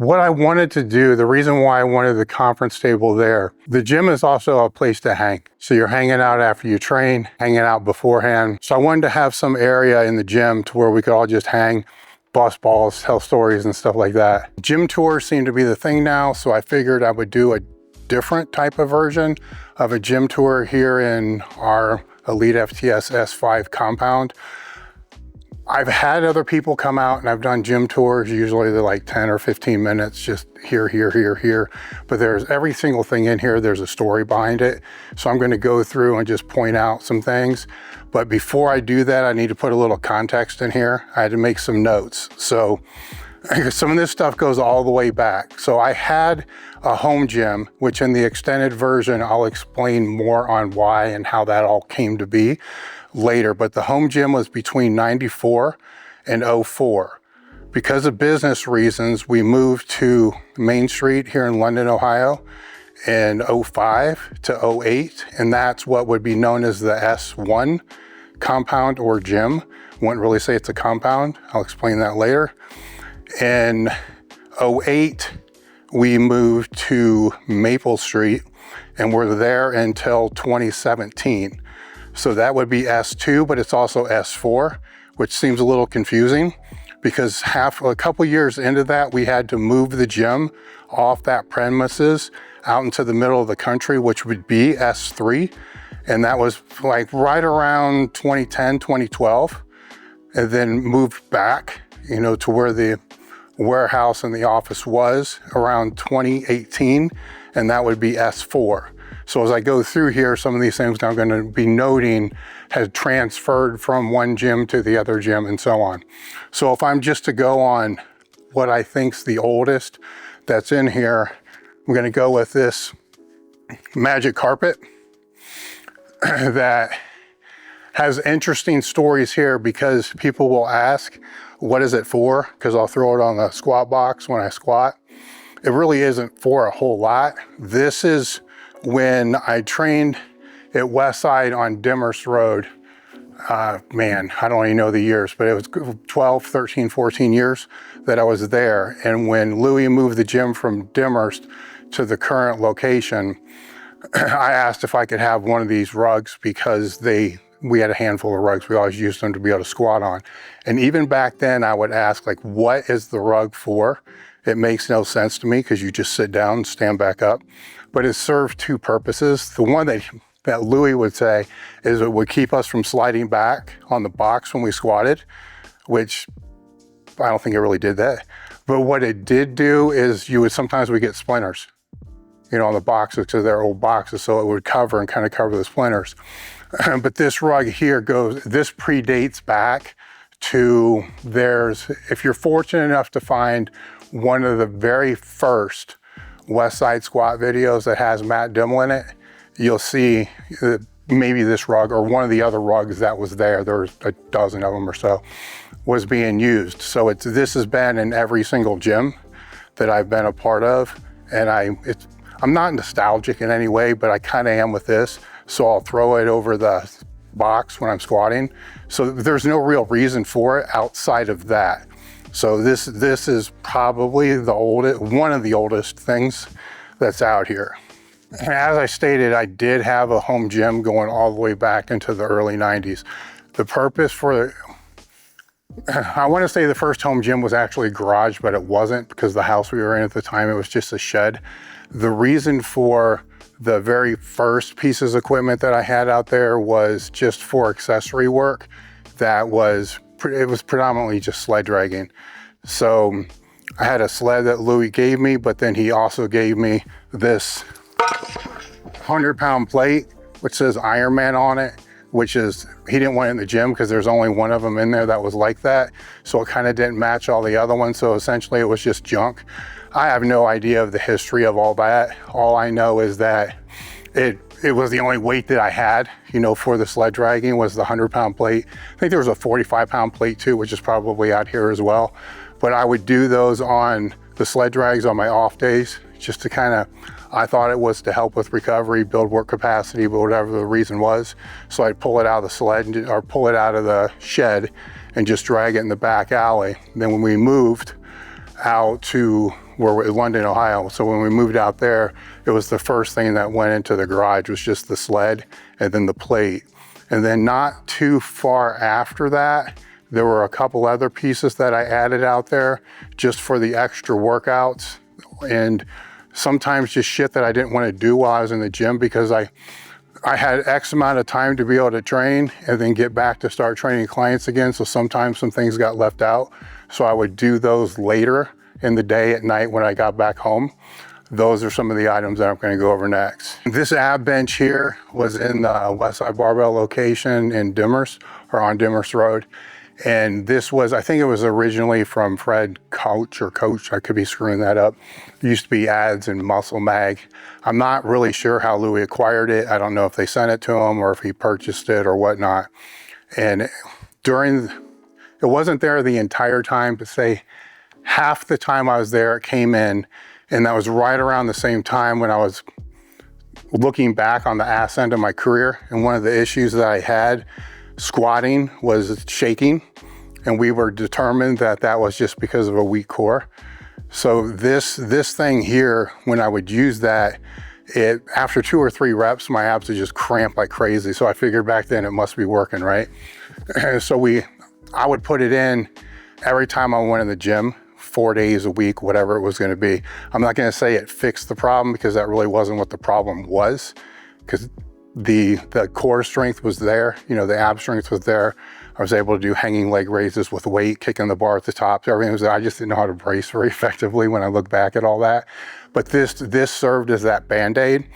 what I wanted to do, the reason why I wanted the conference table there, the gym is also a place to hang. So you're hanging out after you train, hanging out beforehand. So I wanted to have some area in the gym to where we could all just hang, bust balls, tell stories and stuff like that. Gym tours seem to be the thing now, so I figured I would do a different type of version of a gym tour here in our elitefts S5 compound. I've had other people come out and I've done gym tours. Usually they're like 10 or 15 minutes, just here, here, here, here. But there's every single thing in here, there's a story behind it. So I'm gonna go through and just point out some things. But before I do that, I need to put a little context in here. I had to make some notes. So some of this stuff goes all the way back. So I had a home gym, which in the extended version, I'll explain more on why and how that all came to be later. But the home gym was between 94 and 04. Because of business reasons, we moved to Main Street here in London, Ohio in 05 to 08. And that's what would be known as the S1 compound or gym. Wouldn't really say it's a compound. I'll explain that later. In 08, we moved to Maple Street and we're there until 2017. So that would be S2, but it's also S4, which seems a little confusing because a couple years into that, we had to move the gym off that premises out into the middle of the country, which would be S3. And that was like right around 2010, 2012, and then moved back, you know, to where the warehouse and the office was around 2018, and that would be S4. So as I go through here, some of these things I'm going to be noting had transferred from one gym to the other gym and so on. So if I'm just to go on what I think's the oldest that's in here, I'm going to go with this magic carpet that has interesting stories here because people will ask, what is it for? Because I'll throw it on the squat box when I squat. It really isn't for a whole lot. This is when I trained at Westside on Demers Road. Man, I don't even know the years, but it was 12, 13, 14 years that I was there. And when Louis moved the gym from Demers to the current location, I asked if I could have one of these rugs because we had a handful of rugs. We always used them to be able to squat on. And even back then I would ask, like, what is the rug for? It makes no sense to me because you just sit down and stand back up. But it served two purposes. The one that Louis would say is it would keep us from sliding back on the box when we squatted, which I don't think it really did that. But what it did do is sometimes we get splinters, you know, on the boxes because they're old boxes. So it would cover and kind of cover the splinters. But this rug here this predates back to if you're fortunate enough to find one of the very first Westside squat videos that has Matt Dimmel in it, you'll see maybe this rug or one of the other rugs that was there was a dozen of them or so, was being used. So this has been in every single gym that I've been a part of. And I'm not nostalgic in any way, but I kind of am with this. So I'll throw it over the box when I'm squatting. So there's no real reason for it outside of that. So this is probably one of the oldest things that's out here. And as I stated, I did have a home gym going all the way back into the early 90s. The purpose I want to say the first home gym was actually a garage, but it wasn't because the house we were in at the time, it was just a shed. The reason for the very first pieces of equipment that I had out there was just for accessory work. It was predominantly just sled dragging. So I had a sled that Louis gave me, but then he also gave me this 100-pound plate, which says Ironman on it, which is, he didn't want it in the gym because there's only one of them in there that was like that. So it kind of didn't match all the other ones. So essentially it was just junk. I have no idea of the history of all that. All I know is that it was the only weight that I had, you know, for the sled dragging was the 100-pound plate. I think there was a 45-pound plate too, which is probably out here as well. But I would do those on the sled drags on my off days just to I thought it was to help with recovery, build work capacity, but whatever the reason was. So I'd pull it out of the sled or pull it out of the shed and just drag it in the back alley. And then when we moved out to where we're in London, Ohio. So when we moved out there, it was the first thing that went into the garage was just the sled and then the plate. And then not too far after that, there were a couple other pieces that I added out there just for the extra workouts, and sometimes just shit that I didn't want to do while I was in the gym, because I had X amount of time to be able to train and then get back to start training clients again. So sometimes some things got left out. So I would do those later in the day at night when I got back home. Those are some of the items that I'm going to go over next. This ab bench here was in the Westside Barbell location in Dimmerst, or on Dimmerst Road. And this was, I think it was originally from Fred Coach, I could be screwing that up. It used to be Ads and Muscle Mag. I'm not really sure how Louis acquired it. I don't know if they sent it to him or if he purchased it or whatnot. And it wasn't there the entire time, but say half the time I was there, it came in. And that was right around the same time when I was looking back on the ass end of my career. And one of the issues that I had squatting was shaking. And we were determined that that was just because of a weak core. So this thing here, when I would use that, after 2 or 3 reps, my abs would just cramp like crazy. So I figured back then it must be working, right? So I would put it in every time I went in the gym, 4 days a week, whatever it was going to be. I'm not going to say it fixed the problem, because that really wasn't what the problem was, because the core strength was there, the ab strength was there. I was able to do hanging leg raises with weight, kicking the bar at the top. Everything was there. I just didn't know how to brace very effectively when I look back at all that. But this served as that Band-Aid.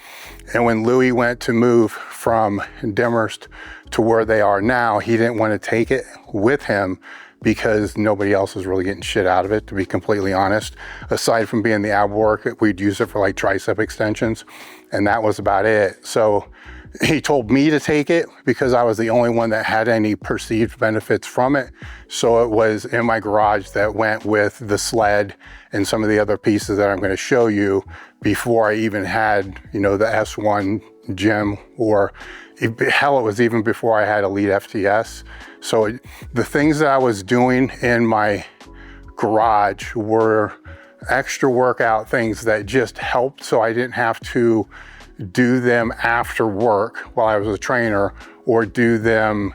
And when Louis went to move from Dimmerst to where they are now, he didn't want to take it with him, because nobody else was really getting shit out of it, to be completely honest. Aside from being the ab work, we'd use it for like tricep extensions, and that was about it. So he told me to take it because I was the only one that had any perceived benefits from it. So it was in my garage that went with the sled and some of the other pieces that I'm going to show you before I even had, the S1 gym, or hell, it was even before I had Elite FTS. So the things that I was doing in my garage were extra workout things that just helped, so I didn't have to do them after work while I was a trainer, or do them,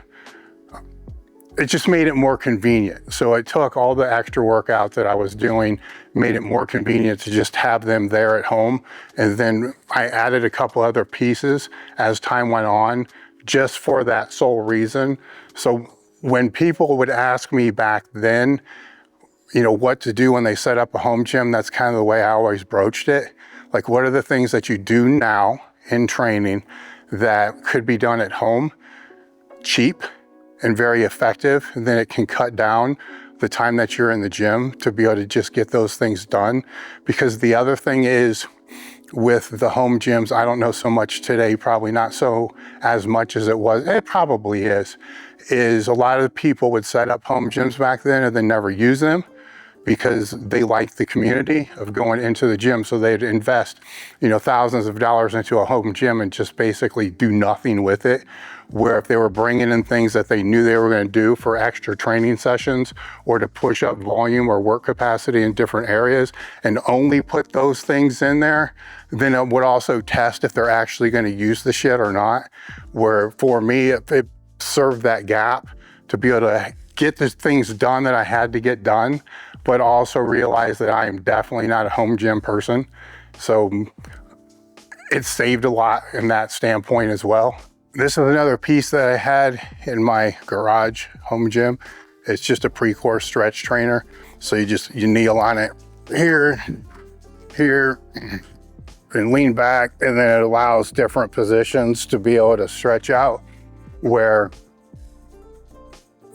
it just made it more convenient. So it took all the extra workouts that I was doing, made it more convenient to just have them there at home. And then I added a couple other pieces as time went on, just for that sole reason. So when people would ask me back then, what to do when they set up a home gym, that's kind of the way I always broached it. Like, what are the things that you do now in training that could be done at home, cheap and very effective, and then it can cut down the time that you're in the gym to be able to just get those things done. Because the other thing is, with the home gyms, I don't know so much today, probably not so as much as it was, it probably is a lot of people would set up home gyms back then and then never use them, because they liked the community of going into the gym. So they'd invest, thousands of dollars into a home gym and just basically do nothing with it. Where if they were bringing in things that they knew they were going to do for extra training sessions, or to push up volume or work capacity in different areas, and only put those things in there, then it would also test if they're actually going to use the shit or not. Where for me, it served that gap to be able to get the things done that I had to get done, but also realize that I am definitely not a home gym person. So it saved a lot in that standpoint as well. This is another piece that I had in my garage home gym. It's just a pre-core stretch trainer. So you kneel on it here, and lean back, and then it allows different positions to be able to stretch out. Where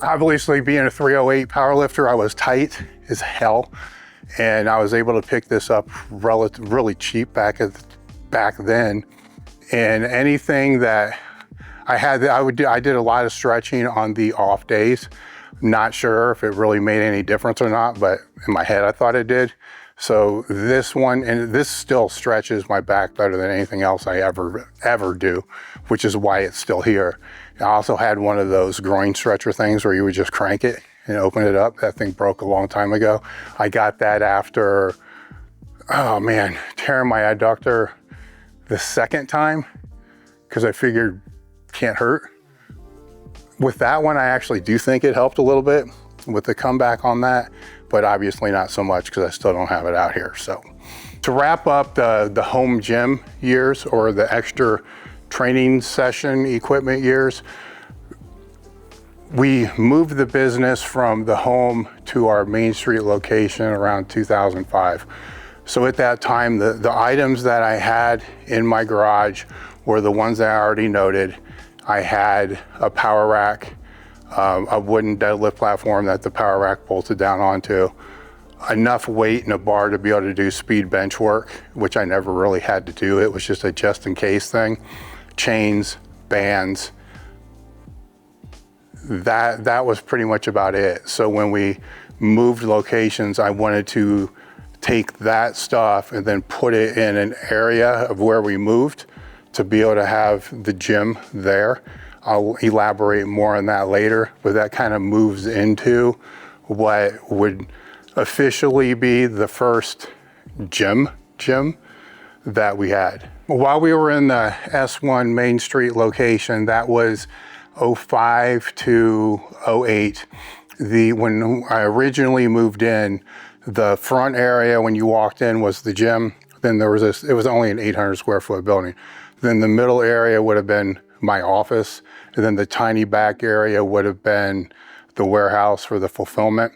obviously being a 308 powerlifter, I was tight as hell, and I was able to pick this up really cheap back then. And anything that I did a lot of stretching on the off days. Not sure if it really made any difference or not, but in my head I thought it did. So this one, and this still stretches my back better than anything else I ever do, which is why it's still here. I also had one of those groin stretcher things where you would just crank it and open it up. That thing broke a long time ago. I got that after oh man, tearing my adductor the second time, because I figured can't hurt. With that one, I actually do think it helped a little bit with the comeback on that, but obviously not so much because I still don't have it out here. So to wrap up the home gym years, or the extra training session equipment years, we moved the business from the home to our Main Street location around 2005. So at that time, the items that I had in my garage were the ones that I already noted. I had a power rack, a wooden deadlift platform that the power rack bolted down onto, enough weight in a bar to be able to do speed bench work, which I never really had to do. It was just a just in case thing. Chains, bands, that was pretty much about it. So when we moved locations, I wanted to take that stuff and then put it in an area of where we moved to be able to have the gym there. I'll elaborate more on that later, but that kind of moves into what would officially be the first gym that we had. While we were in the S1 Main Street location, that was 05 to 08. When I originally moved in, the front area when you walked in was the gym. Then there was it was only an 800 square foot building. Then the middle area would have been my office. And then the tiny back area would have been the warehouse for the fulfillment.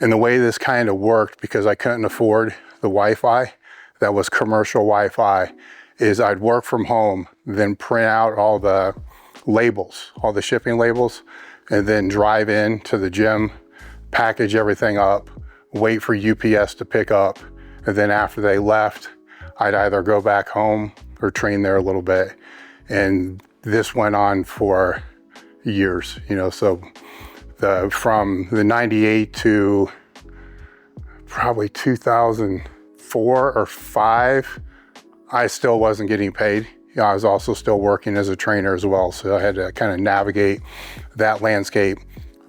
And the way this kind of worked, because I couldn't afford the Wi-Fi that was commercial Wi-Fi, is I'd work from home, then print out all the labels, all the shipping labels, and then drive in to the gym, package everything up, wait for UPS to pick up. And then after they left, I'd either go back home or train there a little bit. And this went on for years, so from the 98 to probably 2004 or 5, I still wasn't getting paid. I was also still working as a trainer as well, so I had to kind of navigate that landscape.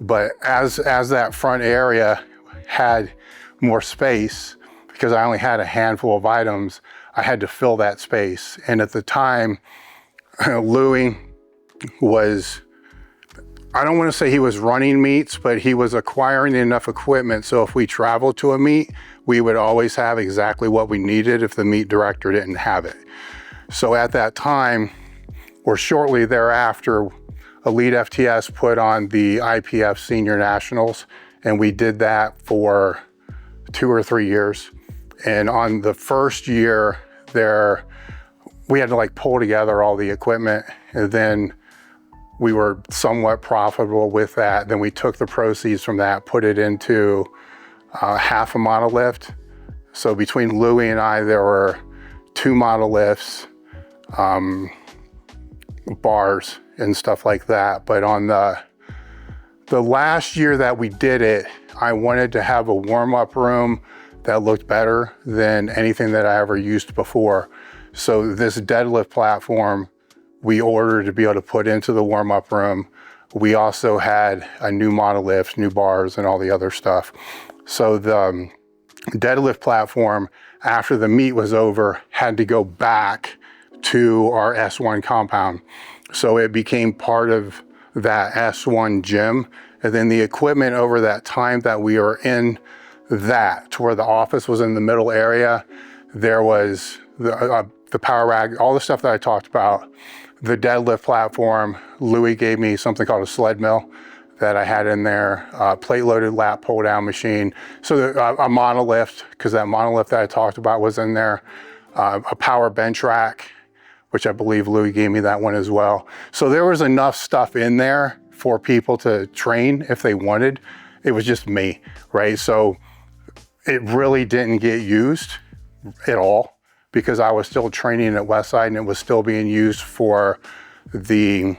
But as that front area had more space, because I only had a handful of items, I had to fill that space. And at the time, Louie was, I don't want to say he was running meets, but he was acquiring enough equipment so if we traveled to a meet, we would always have exactly what we needed if the meet director didn't have it. So at that time, or shortly thereafter, Elite FTS put on the IPF Senior Nationals, and we did that for 2 or 3 years. And on the first year there, we had to pull together all the equipment, and then we were somewhat profitable with that. Then we took the proceeds from that, put it into half a monolift. So between Louie and I, there were 2 monolifts, bars and stuff like that. But on the last year that we did it, I wanted to have a warm-up room that looked better than anything that I ever used before. So this deadlift platform, we ordered to be able to put into the warm-up room. We also had a new monolift, new bars, and all the other stuff. So the deadlift platform, after the meet was over, had to go back to our S1 compound. So it became part of that S1 gym. And then the equipment over that time that we were in that, to where the office was in the middle area, there was the power rack, all the stuff that I talked about, the deadlift platform. Louie gave me something called a sled mill that I had in there, plate-loaded lat pull-down machine. So a monolift, because that monolift that I talked about was in there, a power bench rack, which I believe Louie gave me that one as well. So there was enough stuff in there for people to train if they wanted. It was just me, right? So it really didn't get used at all because I was still training at Westside and it was still being used for the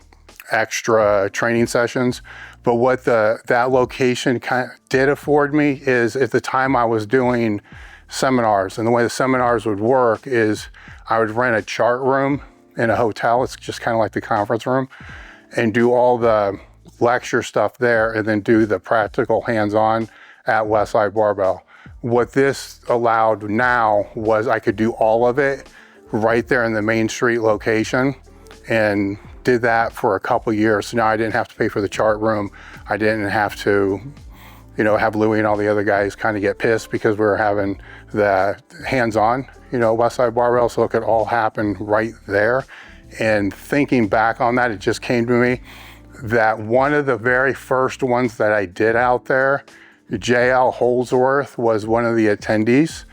extra training sessions. But what that location kind of did afford me is, at the time I was doing seminars, and the way the seminars would work is I would rent a chart room in a hotel. It's just kind of like the conference room, and do all the lecture stuff there, and then do the practical hands-on at Westside Barbell. what this allowed now was I could do all of it right there in the Main Street location, and did that for a couple years. So now I didn't have to pay for the chart room. I didn't have to, have Louie and all the other guys kind of get pissed because we were having the hands-on, Westside Barbell, so it could all happen right there. And thinking back on that, it just came to me that one of the very first ones that I did out there, JL Holdsworth was one of the attendees.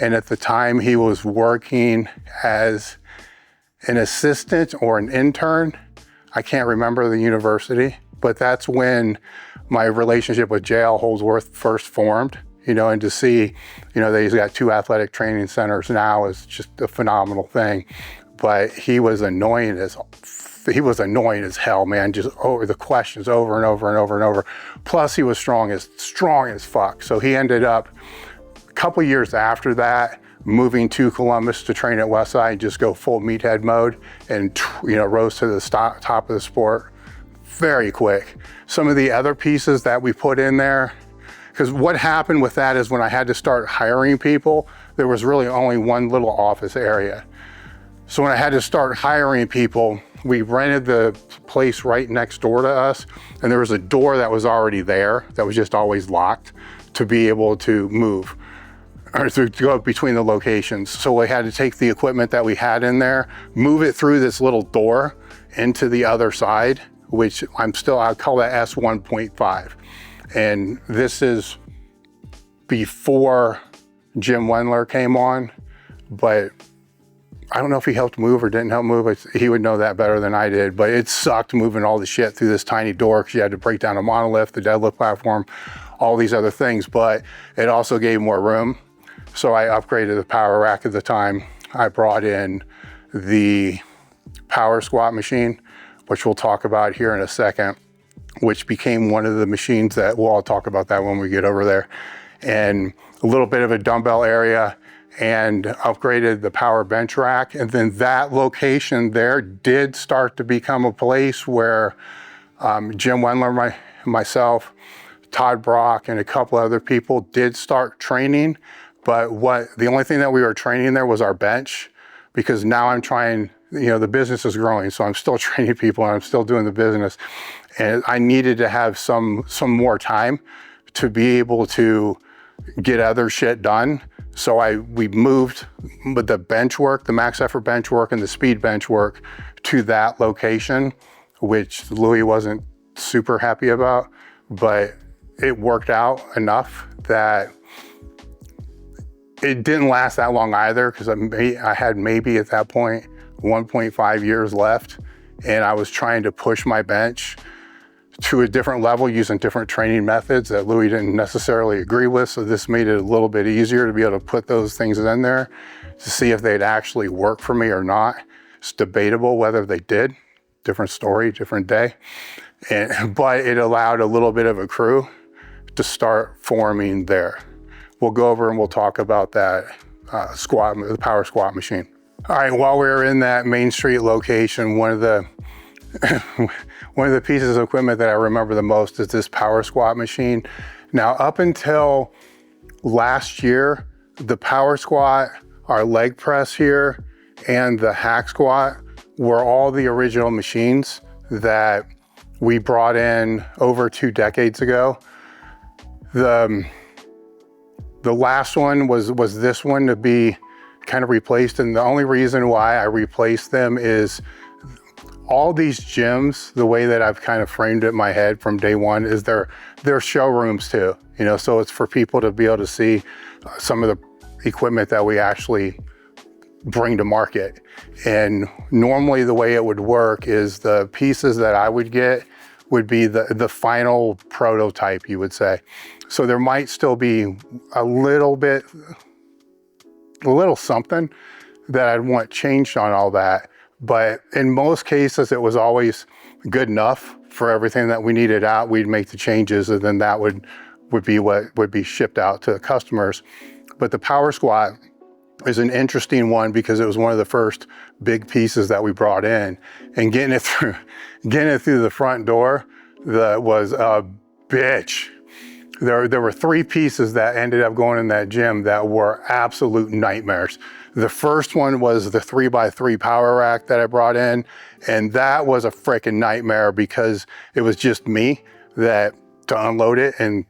And at the time he was working as an assistant or an intern. I can't remember the university, but that's when my relationship with JL Holdsworth first formed, and to see, that he's got 2 athletic training centers now is just a phenomenal thing. But he was annoying as hell, man, just over the questions over and over and over and over. Plus he was strong as fuck. So he ended up a couple years after that moving to Columbus to train at Westside, just go full meathead mode and, rose to the top of the sport very quick. Some of the other pieces that we put in there, because what happened with that is when I had to start hiring people, there was really only one little office area. So when I had to start hiring people, we rented the place right next door to us, and there was a door that was already there that was just always locked to be able to move or to go between the locations. So we had to take the equipment that we had in there, move it through this little door into the other side, which I'll call that S1.5. And this is before Jim Wendler came on, but I don't know if he helped move or didn't help move. He would know that better than I did, but it sucked moving all the shit through this tiny door because you had to break down a monolift, the deadlift platform, all these other things, but it also gave more room. So I upgraded the power rack at the time. I brought in the power squat machine, which we'll talk about here in a second, which became one of the machines that we'll all talk about that when we get over there. And a little bit of a dumbbell area, and upgraded the power bench rack. And then that location there did start to become a place where Jim Wendler, myself, Todd Brock, and a couple other people did start training. But the only thing that we were training there was our bench, because now I'm trying, the business is growing, so I'm still training people and I'm still doing the business. And I needed to have some more time to be able to get other shit done. So we moved with the bench work, the max effort bench work and the speed bench work to that location, which Louis wasn't super happy about, but it worked out enough that it didn't last that long either, because I had maybe at that point 1.5 years left, and I was trying to push my bench to a different level using different training methods that Louis didn't necessarily agree with. So this made it a little bit easier to be able to put those things in there to see if they'd actually work for me or not. It's debatable whether they did. Different story, different day. But it allowed a little bit of a crew to start forming there. We'll go over and we'll talk about that the power squat machine. All right, while we were in that Main Street location, one of the pieces of equipment that I remember the most is this power squat machine. Now, up until last year, the power squat, our leg press here, and the hack squat were all the original machines that we brought in over 2 decades ago. The last one was this one to be kind of replaced, and the only reason why I replaced them is all these gyms, the way that I've kind of framed it in my head from day one, is they're showrooms too, so it's for people to be able to see some of the equipment that we actually bring to market. And normally the way it would work is the pieces that I would get would be the final prototype, you would say. So there might still be a little something that I'd want changed on all that. But in most cases, it was always good enough for everything that we needed out. We'd make the changes, and then that would be what would be shipped out to the customers. But the power squat is an interesting one because it was one of the first big pieces that we brought in, and getting it through the front door was a bitch. There were 3 pieces that ended up going in that gym that were absolute nightmares. The first one was the 3x3 power rack that I brought in, and that was a freaking nightmare because it was just me that to unload it, and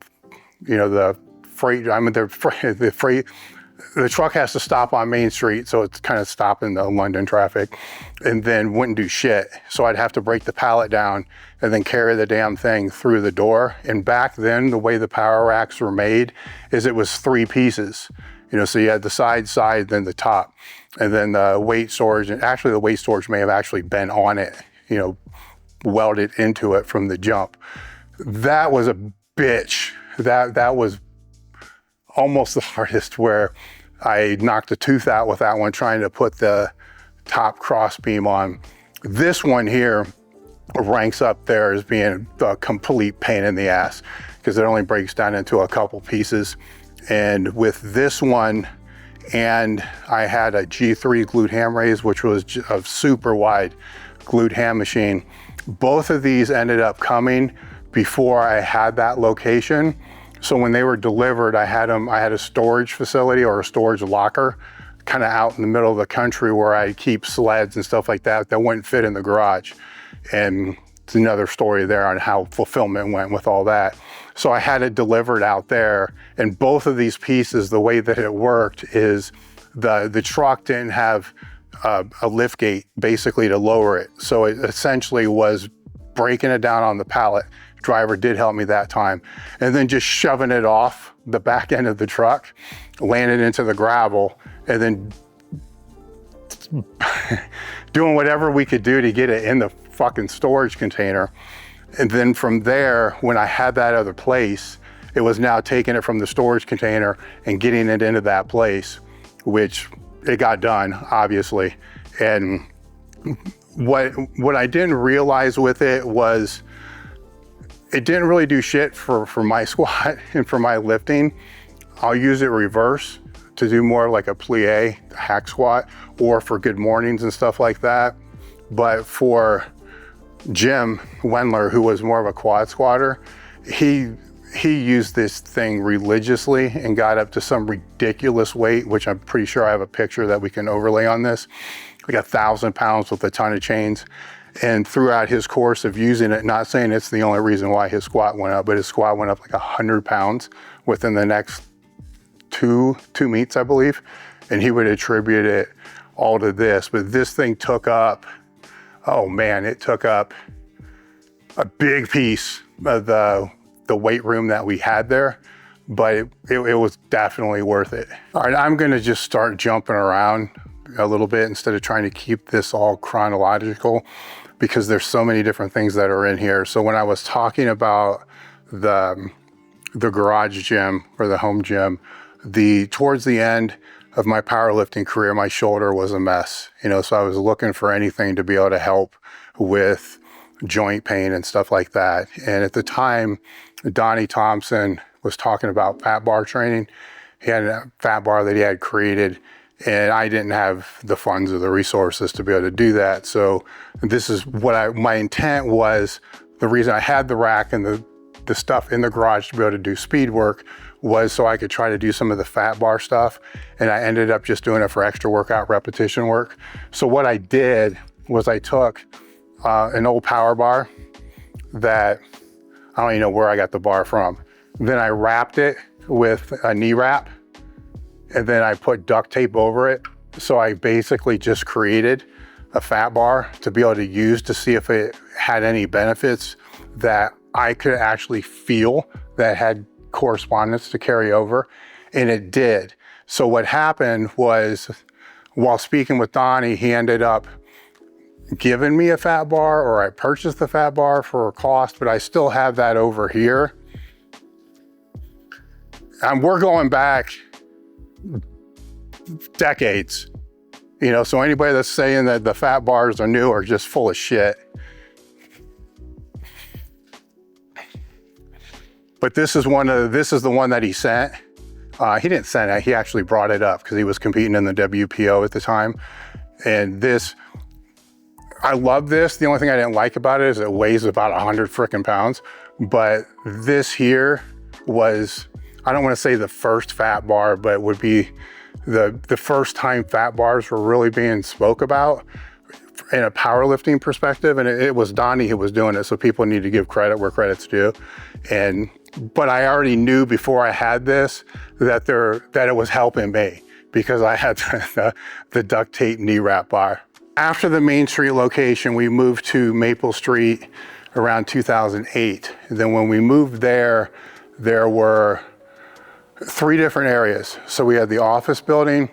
the truck has to stop on Main Street, so it's kind of stopping the London traffic, and then wouldn't do shit. So I'd have to break the pallet down and then carry the damn thing through the door. And back then, the way the power racks were made is it was 3 pieces. So you had the side, then the top, and then the weight storage. And actually the weight storage may have actually been on it, welded into it from the jump. That was a bitch. That was almost the hardest, where I knocked a tooth out with that one trying to put the top cross beam on. This one here ranks up there as being a complete pain in the ass because it only breaks down into a couple pieces. And with this one, and I had a G3 glute ham raise, which was a super wide glute ham machine. Both of these ended up coming before I had that location. So when they were delivered, I had a storage facility or a storage locker kind of out in the middle of the country where I keep sleds and stuff like that wouldn't fit in the garage. And it's another story there on how fulfillment went with all that. So I had it delivered out there, and both of these pieces, the way that it worked is the truck didn't have a lift gate basically to lower it. So it essentially was breaking it down on the pallet. Driver did help me that time. And then just shoving it off the back end of the truck, landing into the gravel, and then doing whatever we could do to get it in the fucking storage container. And then from there, when I had that other place, it was now taking it from the storage container and getting it into that place, which it got done, obviously. And what I didn't realize with it was it didn't really do shit for my squat and for my lifting. I'll use it reverse to do more like a plie, hack squat, or for good mornings and stuff like that. But for Jim Wendler, who was more of a quad squatter, he used this thing religiously and got up to some ridiculous weight, which I'm pretty sure I have a picture that we can overlay on this, like 1,000 pounds with a ton of chains. And throughout his course of using it, not saying it's the only reason why his squat went up, but his squat went up like 100 pounds within the next two meets, I believe. And he would attribute it all to this. But this thing took up, oh man, it took up a big piece of the weight room that we had there, but it was definitely worth it. All right, I'm gonna just start jumping around a little bit instead of trying to keep this all chronological, because there's so many different things that are in here. So when I was talking about the garage gym or the home gym, towards the end of my powerlifting career, my shoulder was a mess, so I was looking for anything to be able to help with joint pain and stuff like that. And at the time, Donnie Thompson was talking about fat bar training. He had a fat bar that he had created, and I didn't have the funds or the resources to be able to do that. So this is what my intent was. The reason I had the rack and the stuff in the garage to be able to do speed work was so I could try to do some of the fat bar stuff. And I ended up just doing it for extra workout repetition work. So what I did was I took an old power bar that I don't even know where I got the bar from. Then I wrapped it with a knee wrap, and then I put duct tape over it. So I basically just created a fat bar to be able to use to see if it had any benefits that I could actually feel that had correspondence to carry over, and it did. So what happened was, while speaking with Donnie, he ended up giving me a fat bar, or I purchased the fat bar for a cost, but I still have that over here. And we're going back decades, so anybody that's saying that the fat bars are new are just full of shit. But this is the one that he sent. He didn't send it, he actually brought it up because he was competing in the WPO at the time. And this, I love this. The only thing I didn't like about it is it weighs about 100 freaking pounds. But this here was, I don't want to say the first fat bar, but would be the first time fat bars were really being spoke about in a powerlifting perspective. And it was Donnie who was doing it. So people need to give credit where credit's due. But I already knew before I had this that it was helping me because I had the duct tape knee wrap bar. After the Main Street location, we moved to Maple Street around 2008. Then when we moved there were 3 different areas. So we had the office building,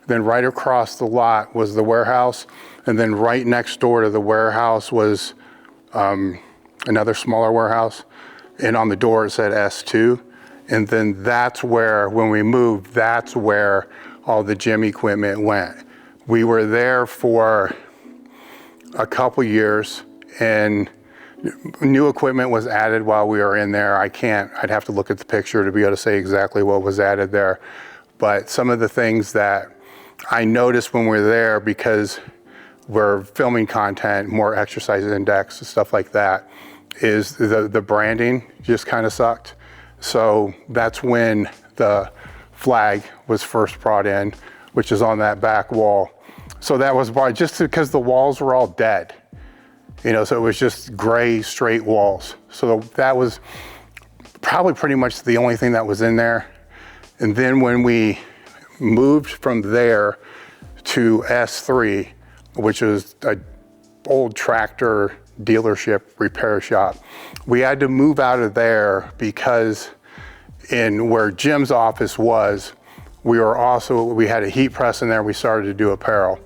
then right across the lot was the warehouse, and then right next door to the warehouse was another smaller warehouse, and on the door it said S2. And then that's where, when we moved, that's where all the gym equipment went. We were there for a couple years, and new equipment was added while we were in there. I'd have to look at the picture to be able to say exactly what was added there. But some of the things that I noticed when we were there, because we're filming content, more exercise index and stuff like that, is the branding just kind of sucked. So that's when the flag was first brought in, which is on that back wall. So that was just because the walls were all dead, so it was just gray, straight walls. So that was probably pretty much the only thing that was in there. And then when we moved from there to S3, which was an old tractor dealership repair shop, we had to move out of there because in where Jim's office was, we had a heat press in there. We started to do apparel.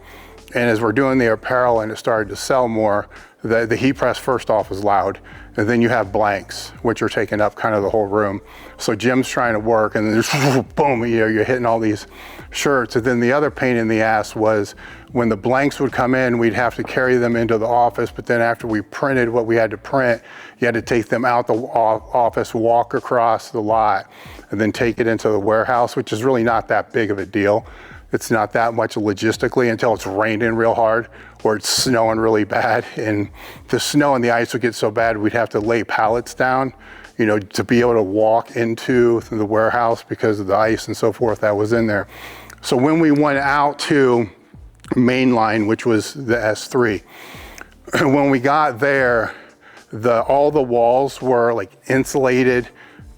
And as we're doing the apparel and it started to sell more, the heat press first off was loud. And then you have blanks, which are taking up kind of the whole room. So Jim's trying to work and then just boom, you're hitting all these shirts. And then the other pain in the ass was when the blanks would come in, we'd have to carry them into the office. But then after we printed what we had to print, you had to take them out the office, walk across the lot, and then take it into the warehouse, which is really not that big of a deal. It's not that much logistically until it's raining real hard or it's snowing really bad. And the snow and the ice would get so bad, we'd have to lay pallets down, to be able to walk into the warehouse because of the ice and so forth that was in there. So when we went out to mainline, which was the S3, when we got there, all the walls were like insulated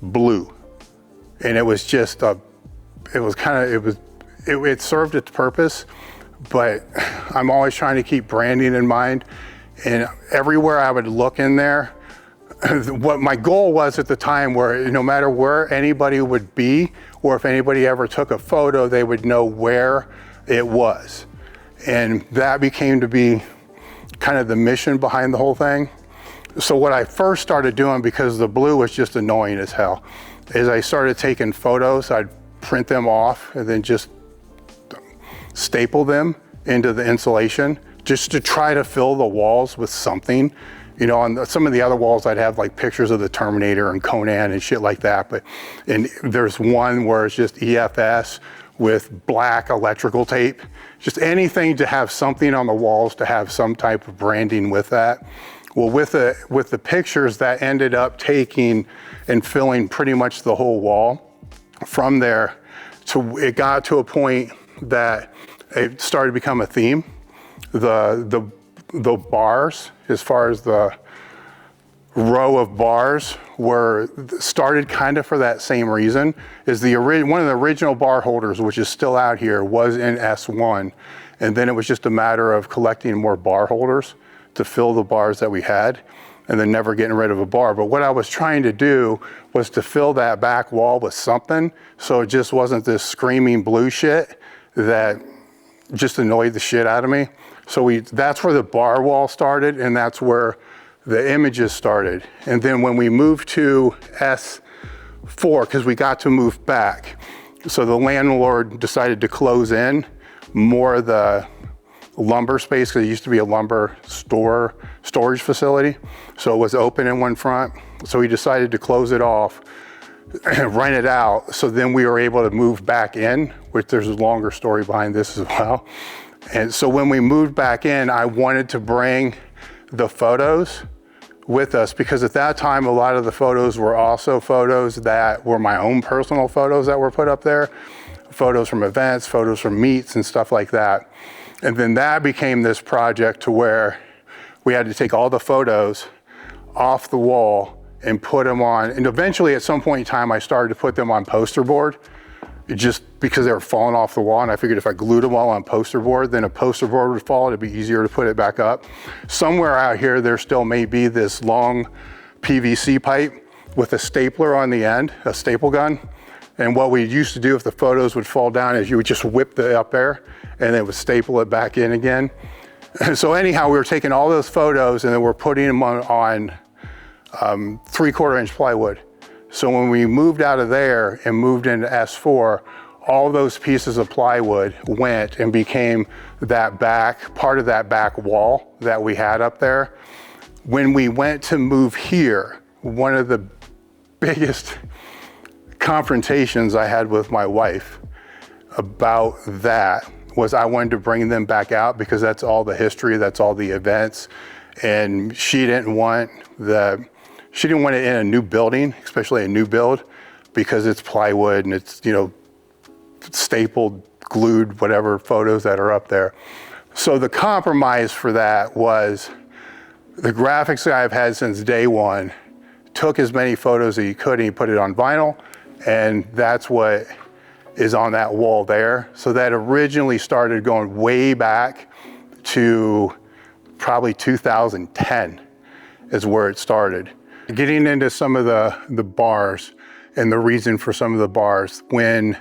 blue. And it was just it served its purpose, but I'm always trying to keep branding in mind. And everywhere I would look in there, what my goal was at the time, where no matter where anybody would be, or if anybody ever took a photo, they would know where it was. And that became to be kind of the mission behind the whole thing. So what I first started doing, because the blue was just annoying as hell, is I started taking photos. I'd print them off and then just staple them into the insulation just to try to fill the walls with something. On some of the other walls, I'd have like pictures of the Terminator and Conan and shit like that. And there's one where it's just EFS with black electrical tape, just anything to have something on the walls to have some type of branding with that. Well, with the pictures, that ended up taking and filling pretty much the whole wall. From there, it got to a point that it started to become a theme. The bars, as far as the row of bars, started kind of for that same reason. Is one of the original bar holders, which is still out here, was in S1, and then it was just a matter of collecting more bar holders to fill the bars that we had, and then never getting rid of a bar. But what I was trying to do was to fill that back wall with something, so it just wasn't this screaming blue shit that just annoyed the shit out of me. So that's where the bar wall started, and that's where the images started. And then when we moved to S4, because we got to move back, so the landlord decided to close in more of the lumber space, because it used to be a lumber storage facility. So it was open in one front. So he decided to close it off, rent it out. So then we were able to move back in, which there's a longer story behind this as well. And so when we moved back in, I wanted to bring the photos with us, because at that time, a lot of the photos were also photos that were my own personal photos that were put up there, photos from events, photos from meets and stuff like that. And then that became this project to where we had to take all the photos off the wall and put them on. And eventually at some point in time, I started to put them on poster board, just because they were falling off the wall. And I figured if I glued them all on poster board, then a poster board would fall, it'd be easier to put it back up. Somewhere out here, there still may be this long PVC pipe with a stapler on the end, a staple gun. And what we used to do if the photos would fall down is you would just whip it up there and then would staple it back in again. So anyhow, we were taking all those photos and then we're putting them on 3/4 inch plywood. So when we moved out of there and moved into S4, all those pieces of plywood went and became that part of that back wall that we had up there. When we went to move here, one of the biggest confrontations I had with my wife about that was I wanted to bring them back out because that's all the history, that's all the events. And she didn't want it in a new building, especially a new build, because it's plywood and it's, stapled, glued, whatever photos that are up there. So the compromise for that was the graphics guy I've had since day one took as many photos as he could and he put it on vinyl, and that's what is on that wall there. So that originally started going way back to probably 2010 is where it started. Getting into some of the bars and the reason for some of the bars, when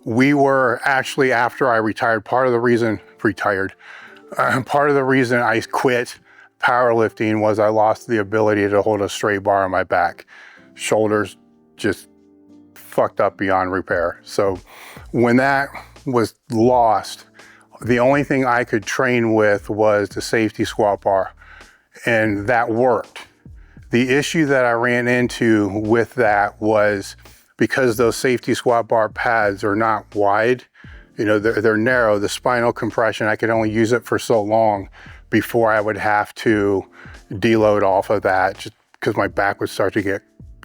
we were actually, after I retired, part of the reason I quit powerlifting was I lost the ability to hold a straight bar on my back. Shoulders just fucked up beyond repair. So when that was lost, the only thing I could train with was the safety squat bar, and that worked. The issue that I ran into with that was because those safety squat bar pads are not wide, they're narrow, the spinal compression, I could only use it for so long before I would have to deload off of that, just because my back would start to get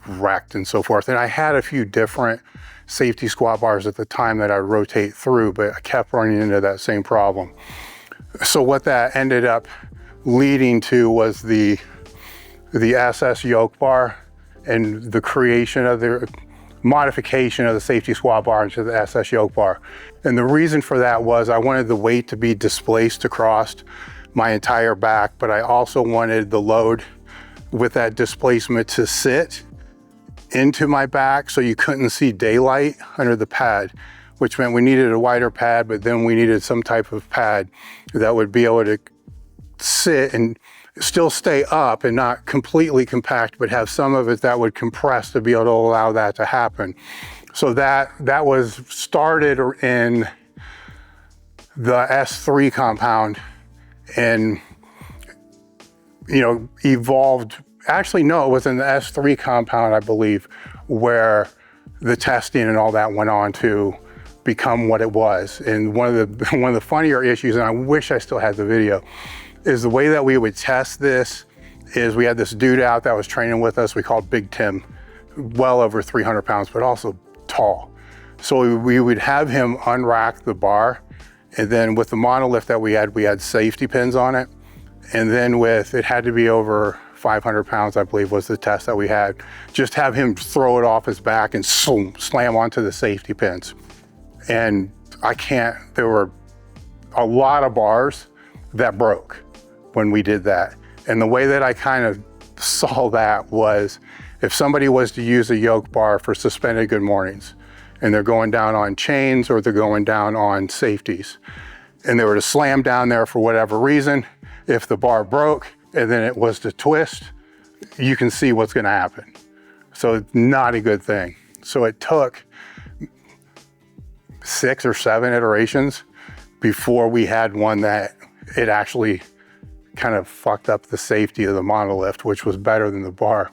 wrecked and so forth. And I had a few different safety squat bars at the time that I rotate through, but I kept running into that same problem. So what that ended up leading to was the SS Yoke Bar and the creation of the modification of the safety squat bar into the SS Yoke Bar. And the reason for that was I wanted the weight to be displaced across my entire back, but I also wanted the load with that displacement to sit into my back so you couldn't see daylight under the pad, which meant we needed a wider pad, but then we needed some type of pad that would be able to sit and still stay up and not completely compact, but have some of it that would compress to be able to allow that to happen. So that was started in the S3 compound and evolved. Actually, no, it was in the S3 compound, I believe, where the testing and all that went on to become what it was. And one of the funnier issues, and I wish I still had the video, is the way that we would test this is we had this dude out that was training with us, we called Big Tim, well over 300 pounds, but also tall. So we would have him unrack the bar, and then with the monolift that we had safety pins on it. And then it had to be over 500 pounds, I believe was the test that we had. Just have him throw it off his back and slam onto the safety pins. And there were a lot of bars that broke when we did that. And the way that I kind of saw that was if somebody was to use a yoke bar for suspended good mornings and they're going down on chains or they're going down on safeties and they were to slam down there for whatever reason, if the bar broke and then it was to twist, you can see what's gonna happen. So it's not a good thing. So it took 6 or 7 iterations before we had one that it actually kind of fucked up the safety of the monolift, which was better than the bar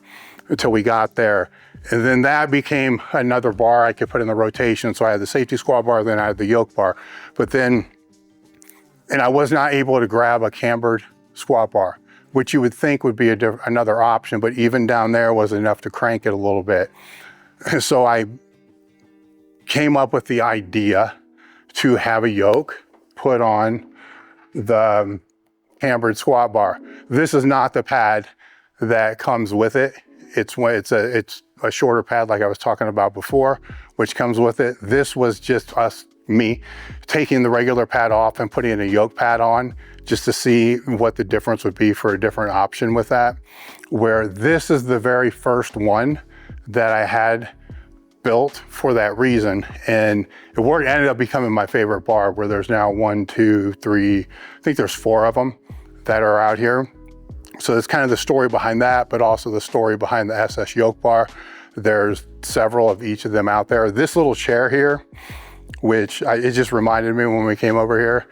until we got there. And then that became another bar I could put in the rotation. So I had the safety squat bar, then I had the yoke bar. And I was not able to grab a cambered squat bar, which you would think would be another option, but even down there was enough to crank it a little bit. So I came up with the idea to have a yoke put on the Cambered Squat Bar. This is not the pad that comes with it. It's a shorter pad like I was talking about before, which comes with it. This was just me taking the regular pad off and putting a yoke pad on just to see what the difference would be for a different option with that. Where this is the very first one that I had built for that reason, and it ended up becoming my favorite bar, where there's now 1, 2, 3, I think there's 4 of them that are out here. So it's kind of the story behind that, but also the story behind the SS Yoke Bar. There's several of each of them out there. This little chair here, which it just reminded me when we came over here,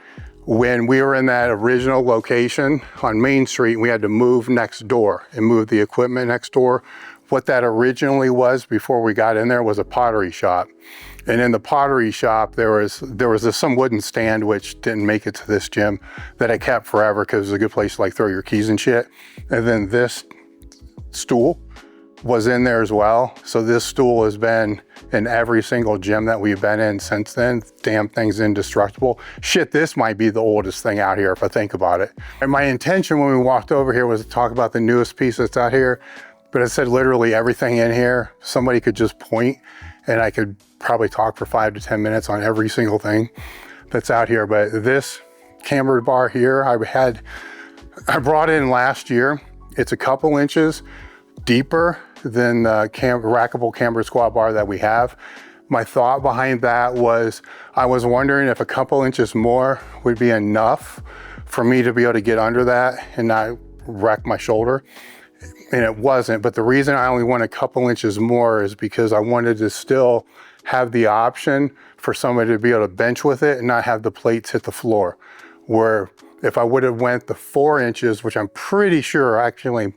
when we were in that original location on Main Street, we had to move next door and move the equipment next door. What that originally was before we got in there was a pottery shop. And in the pottery shop, there was some wooden stand, which didn't make it to this gym, that I kept forever because it was a good place to like throw your keys and shit. And then this stool was in there as well. So this stool has been in every single gym that we've been in since then. Damn thing's indestructible. Shit, this might be the oldest thing out here if I think about it. And my intention when we walked over here was to talk about the newest piece that's out here. But I said literally everything in here, somebody could just point and I could probably talk for 5 to 10 minutes on every single thing that's out here. But this cambered bar here, I brought in last year. It's a couple inches deeper than the rackable cambered squat bar that we have. My thought behind that was, I was wondering if a couple inches more would be enough for me to be able to get under that and not wreck my shoulder. And it wasn't, but the reason I only went a couple inches more is because I wanted to still have the option for somebody to be able to bench with it and not have the plates hit the floor. Where if I would have went the 4 inches, which I'm pretty sure actually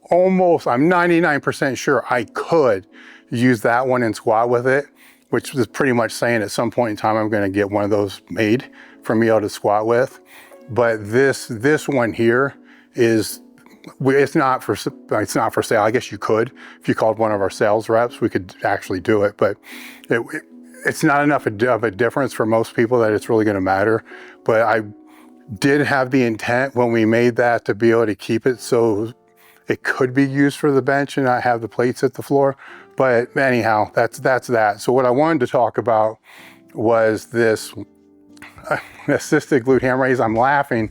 I'm 99% sure I could use that one and squat with it, which is pretty much saying at some point in time, I'm gonna get one of those made for me able to squat with. But this one here is, it's not for sale. I guess you could, if you called one of our sales reps, we could actually do it, but it's not enough of a difference for most people that it's really gonna matter. But I did have the intent when we made that to be able to keep it so it could be used for the bench and not have the plates hit the floor. But anyhow, that's that. So what I wanted to talk about was this assisted glute ham raise. I'm laughing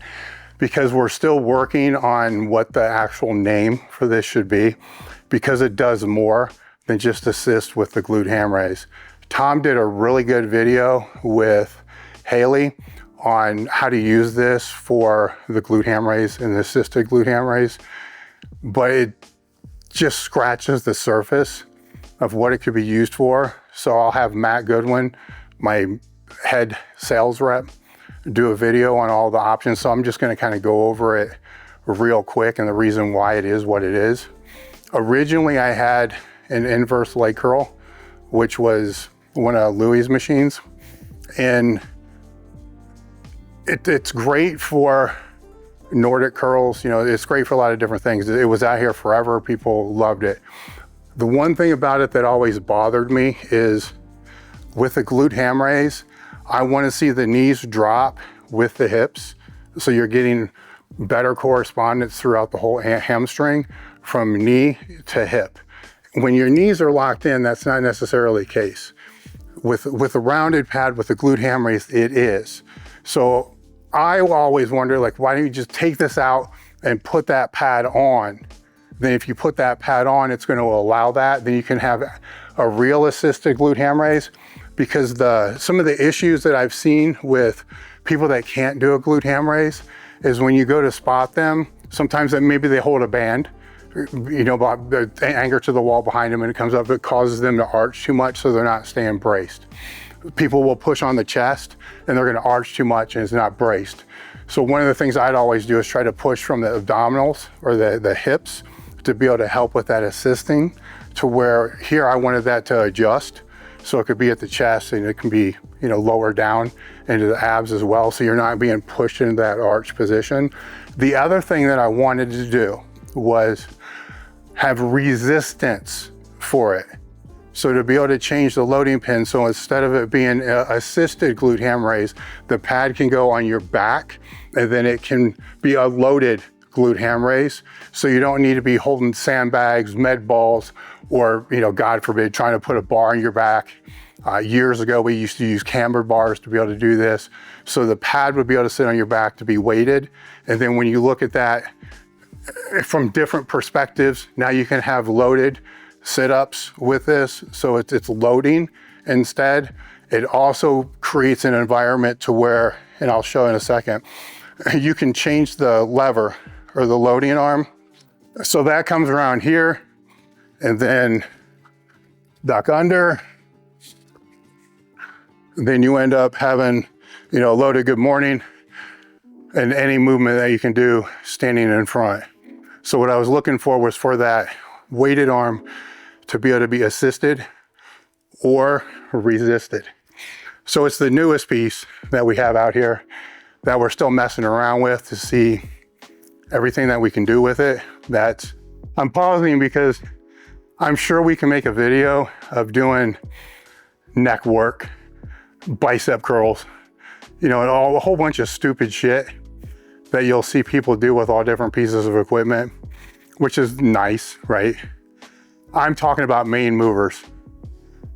because we're still working on what the actual name for this should be, because it does more than just assist with the glute ham raise. Tom did a really good video with Haley on how to use this for the glute ham raise and the assisted glute ham raise, but it just scratches the surface of what it could be used for. So I'll have Matt Goodwin, my head sales rep, do a video on all the options. So I'm just gonna kind of go over it real quick and the reason why it is what it is. Originally, I had an inverse leg curl, which was one of Louie's machines. And it's great for Nordic curls. You know, it's great for a lot of different things. It was out here forever. People loved it. The one thing about it that always bothered me is with a glute ham raise, I want to see the knees drop with the hips. So you're getting better correspondence throughout the whole hamstring from knee to hip. When your knees are locked in, that's not necessarily the case. With a rounded pad with a glute ham raise, it is. So I always wonder, like, why don't you just take this out and put that pad on? Then if you put that pad on, it's going to allow that. Then you can have a real assisted glute ham raise, because some of the issues that I've seen with people that can't do a glute ham raise is when you go to spot them, sometimes maybe they hold a band, you know, anchor to the wall behind them, and it comes up, it causes them to arch too much, so they're not staying braced. People will push on the chest and they're gonna arch too much and it's not braced. So one of the things I'd always do is try to push from the abdominals or the hips to be able to help with that assisting, to where here I wanted that to adjust. So it could be at the chest and it can be, you know, lower down into the abs as well. So you're not being pushed into that arch position. The other thing that I wanted to do was have resistance for it. So to be able to change the loading pin, so instead of it being assisted glute ham raise, the pad can go on your back and then it can be a loaded glute ham raise. So you don't need to be holding sandbags, med balls, or, you know, God forbid, trying to put a bar on your back. Years ago, we used to use cambered bars to be able to do this. So the pad would be able to sit on your back to be weighted. And then when you look at that from different perspectives, now you can have loaded sit-ups with this, so it's loading instead. It also creates an environment to where, and I'll show in a second, you can change the lever or the loading arm. So that comes around here and then duck under. Then you end up having, you know, loaded good morning and any movement that you can do standing in front. So what I was looking for was for that weighted arm to be able to be assisted or resisted. So it's the newest piece that we have out here that we're still messing around with to see everything that we can do with it. I'm pausing because I'm sure we can make a video of doing neck work, bicep curls, you know, and a whole bunch of stupid shit that you'll see people do with all different pieces of equipment, which is nice, right? I'm talking about main movers,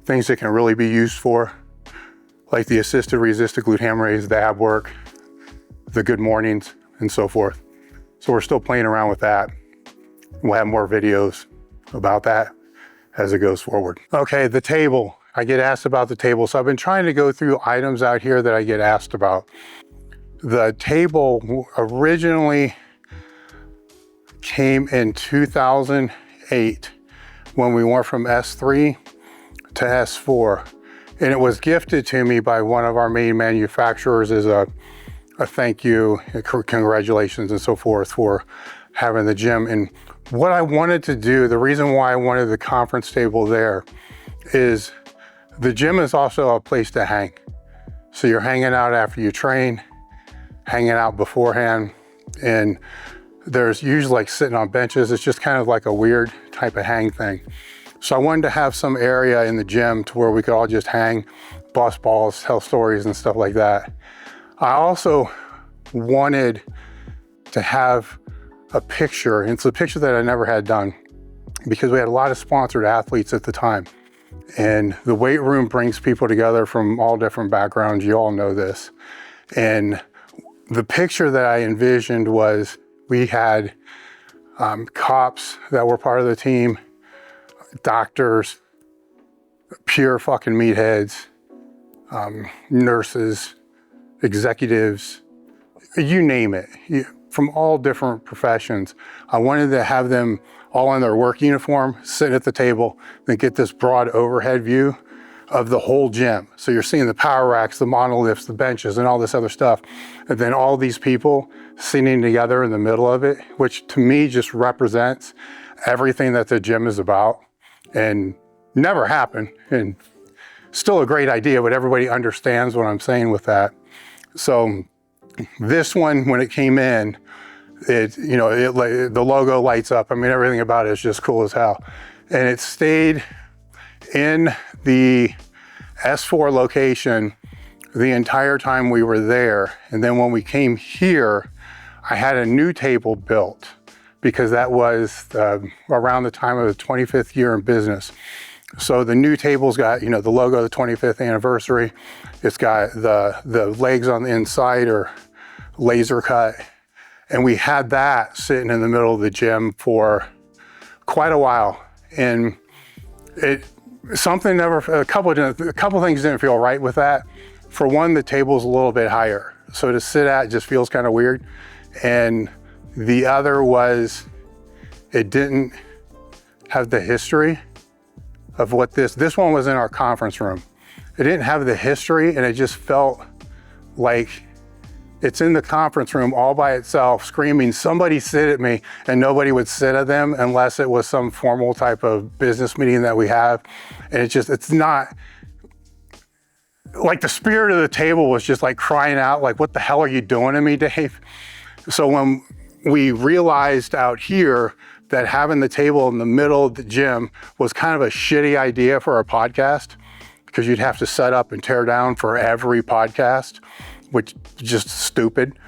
things that can really be used for, like the assisted resisted glute ham raise, the ab work, the good mornings, and so forth. So we're still playing around with that. We'll have more videos about that as it goes forward. Okay, the table. I get asked about the table. So I've been trying to go through items out here that I get asked about. The table originally came in 2008 when we went from S3 to S4. And it was gifted to me by one of our main manufacturers as a thank you, congratulations and so forth for having the gym. And what I wanted to do, the reason why I wanted the conference table there is the gym is also a place to hang. So you're hanging out after you train, hanging out beforehand, and there's usually like sitting on benches. It's just kind of like a weird type of hang thing. So I wanted to have some area in the gym to where we could all just hang, bust balls, tell stories and stuff like that. I also wanted to have a picture, and it's a picture that I never had done because we had a lot of sponsored athletes at the time. And the weight room brings people together from all different backgrounds. You all know this. And the picture that I envisioned was we had cops that were part of the team, doctors, pure fucking meatheads, nurses, executives, you name it, from all different professions. I wanted to have them all in their work uniform, sit at the table, then get this broad overhead view of the whole gym. So you're seeing the power racks, the monoliths, the benches, and all this other stuff. And then all these people sitting together in the middle of it, which to me just represents everything that the gym is about. And never happened, and still a great idea, but everybody understands what I'm saying with that. So this one, when it came in, the logo lights up. I mean, everything about it is just cool as hell. And it stayed in the S4 location the entire time we were there. And then when we came here, I had a new table built because that was around the time of the 25th year in business. So the new table's got, the logo, the 25th anniversary. It's got the legs on the inside are laser cut. And we had that sitting in the middle of the gym for quite a while. And a couple things didn't feel right with that. For one, the table's a little bit higher. So to sit at just feels kind of weird. And the other was, it didn't have the history of what this one was in our conference room. It didn't have the history, and it just felt like it's in the conference room all by itself, screaming, somebody sit at me, and nobody would sit at them unless it was some formal type of business meeting that we have. And it's not, like the spirit of the table was just like crying out, like, what the hell are you doing to me, Dave? So when we realized out here that having the table in the middle of the gym was kind of a shitty idea for a podcast, because you'd have to set up and tear down for every podcast, which is just stupid.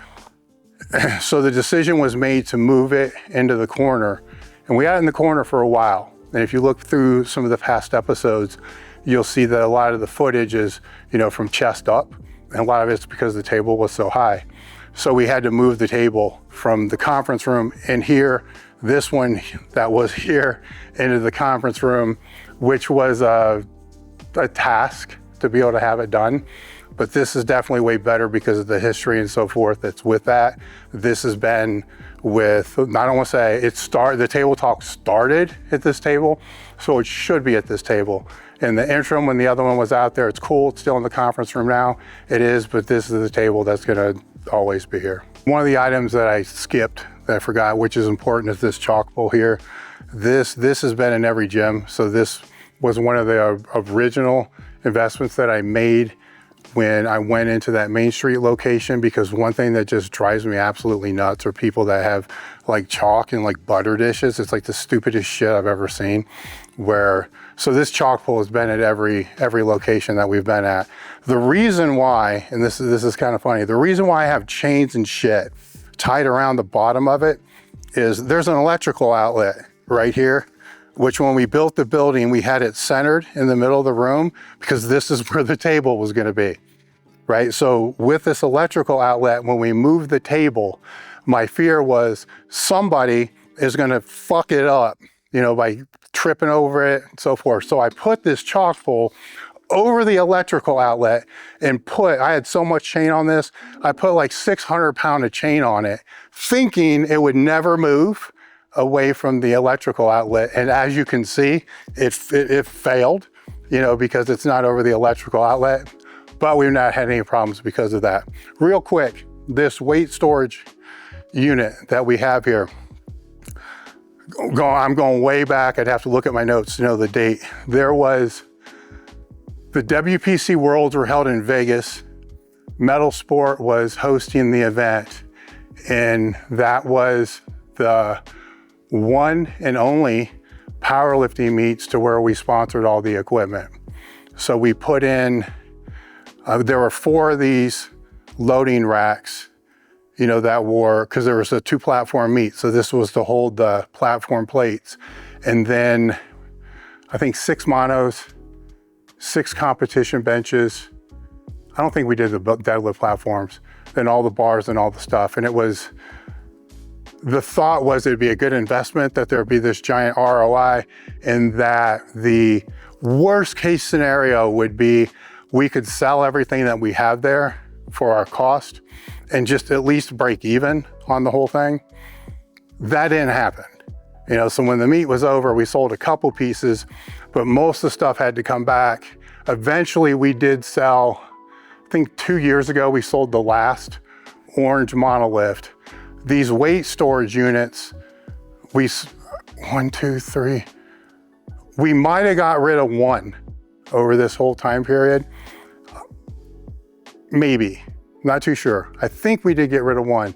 So the decision was made to move it into the corner, and we had it in the corner for a while. And if you look through some of the past episodes, you'll see that a lot of the footage is, from chest up, and a lot of it's because the table was so high. So we had to move the table from the conference room in here, this one that was here, into the conference room, which was a task to be able to have it done. But this is definitely way better because of the history and so forth that's with that. This has been with, I don't want to say the table talk started at this table, so it should be at this table. In the interim, when the other one was out there, it's cool, it's still in the conference room now. It is, but this is the table that's gonna always be here. One of the items that I skipped, that I forgot, which is important, is this chalk bowl here. This has been in every gym, so this was one of the original investments that I made when I went into that Main Street location, because one thing that just drives me absolutely nuts are people that have like chalk and like butter dishes. It's like the stupidest shit I've ever seen. So this chalk bowl has been at every location that we've been at. The reason why, and this is kind of funny, the reason why I have chains and shit tied around the bottom of it is there's an electrical outlet right here, which when we built the building, we had it centered in the middle of the room because this is where the table was gonna be, right? So with this electrical outlet, when we moved the table, my fear was somebody is gonna fuck it up, by tripping over it and so forth. So I put this chalk bowl over the electrical outlet and I had so much chain on this, I put like 600 pound of chain on it, thinking it would never move away from the electrical outlet. And as you can see, it failed, because it's not over the electrical outlet, but we've not had any problems because of that. Real quick, this weight storage unit that we have here, I'm going way back. I'd have to look at my notes to know the date. There was, the WPC Worlds were held in Vegas. Metal Sport was hosting the event, and that was the one and only powerlifting meets to where we sponsored all the equipment. So we put in, there were 4 of these loading racks, that were, because there was a 2 platform meet. So this was to hold the platform plates. And then I think 6 monos, 6 competition benches. I don't think we did the deadlift platforms, then all the bars and all the stuff. And the thought was it'd be a good investment, that there'd be this giant ROI, and that the worst case scenario would be we could sell everything that we have there for our cost and just at least break even on the whole thing. That didn't happen. So when the meet was over, we sold a couple pieces, but most of the stuff had to come back. Eventually we did sell, I think 2 years ago, we sold the last orange monolift. These weight storage units, 1, 2, 3, we might have got rid of 1 over this whole time period. Maybe, not too sure. I think we did get rid of 1.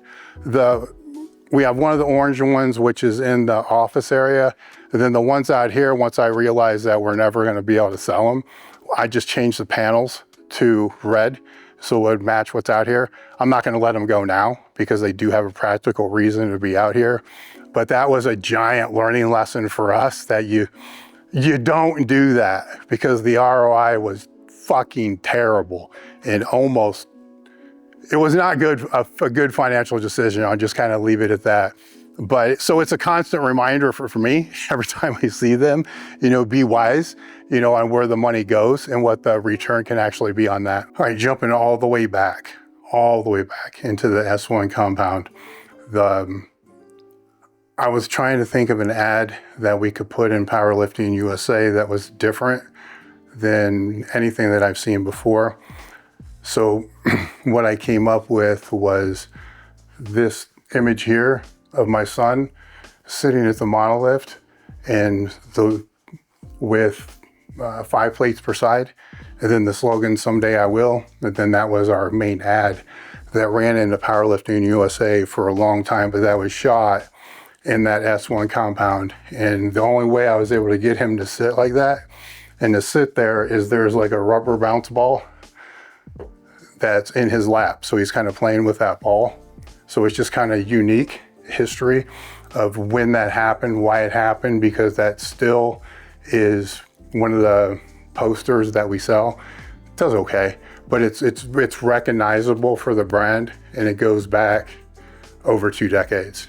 We have one of the orange ones, which is in the office area. And then the ones out here, once I realized that we're never gonna be able to sell them, I just changed the panels to red so it would match what's out here. I'm not gonna let them go now because they do have a practical reason to be out here. But that was a giant learning lesson for us, that you don't do that, because the ROI was fucking terrible and it was not a good financial decision. I'll just kind of leave it at that. But so it's a constant reminder for me every time I see them, be wise, on where the money goes and what the return can actually be on that. All right, jumping all the way back into the S1 compound. I was trying to think of an ad that we could put in Powerlifting USA that was different than anything that I've seen before. So what I came up with was this image here of my son sitting at the monolift, and with 5 plates per side, and then the slogan, "Someday I will," and then that was our main ad that ran into Powerlifting USA for a long time, but that was shot in that S1 compound. And the only way I was able to get him to sit like that and to sit there is there's like a rubber bounce ball that's in his lap. So he's kind of playing with that ball. So it's just kind of unique history of when that happened, why it happened, because that still is one of the posters that we sell. It does okay, but it's recognizable for the brand, and it goes back over 2 decades.